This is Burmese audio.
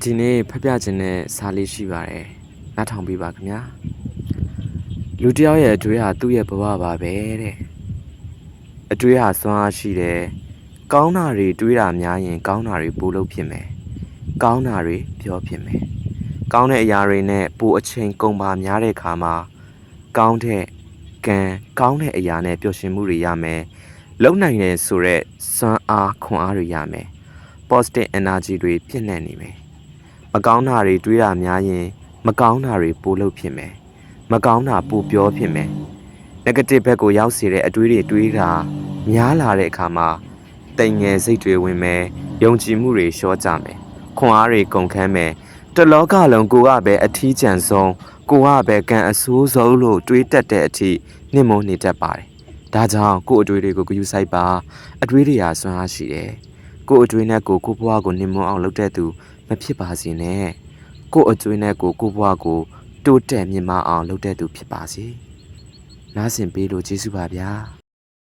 ဒီနေ့ဖပြခြင်းနဲ့စားလေးရှိပါတယ်။နားထောင်ပေးပါခင်ဗျာ။လူတယောက်ရဲ့အတွေးဟာသူ့ရဲ့ဘဝပါပဲတဲ့အတွေးဟာစွမ်းအားရှိတယ်။ကောင်းတာတွေတွေးတာများရင်ကောင်းတာတွေပိုလုပ်ဖြစ်မယ်။ကောင်းတာတွေပြောဖြစ်မယ်။ကောင်းတဲ့အရာတွေနဲ့ပိုအချိန်ကုန်ပါများတဲ့ခါမှာကောင်းတဲ့ကံကောင်းတဲ့အရာနဲ့ပျော်ရွှင်မှုတွေရမယ်။လုံနိုင်တယ်ဆိုတော့စွမ်းအားခွန်အားတွေရမယ်။ positive energy တွေပြည့်နှက်နေမယ်။မကောင်းတာတွေတွေးတာများရင်မကောင်းတာတွေပိုလုပ်ဖြစ်မယ်မကောင်းတာပိုပြောဖြစ်မယ် negative ဘက်ကိုရောက်စေတဲ့အတွေးတွေတွေးတာများလာတဲ့အခါမှာတိမ်ငယ်စိတ်တွေဝင်မယ်ယုံကြည်မှုတွေလျှော့ကြမယ်ခွန်အားတွေကုန်ခန်းမယ်တလောကလုံးကိုကပဲအထီးကျန်ဆုံးကိုကပဲကံအဆိုးဆုံးလို့တွေးတတ်တဲ့အထိနှိမ့်မုန်းနေတတ်ပါတယ်ဒါကြောင့်ကို့အတွေးတွေကိုဂရုစိုက်ပါအတွေးတွေဟာစွမ်းအားရှိတယ်ကို့အတွေးနဲ့ကိုဘဝကိုနှိမ့်မုန်းအောင်လုပ်တဲ့သူမဖြစ်ပါစေနဲ့ကို့အကျွေးနဲ့ကိုဘဝကိုတိုးတက်မြင့်မားအောင်လုပ်တဲ့သူဖြစ်ပါစေ။နားဆင်ပေးလို့ကျေးဇူးပါဗျာ။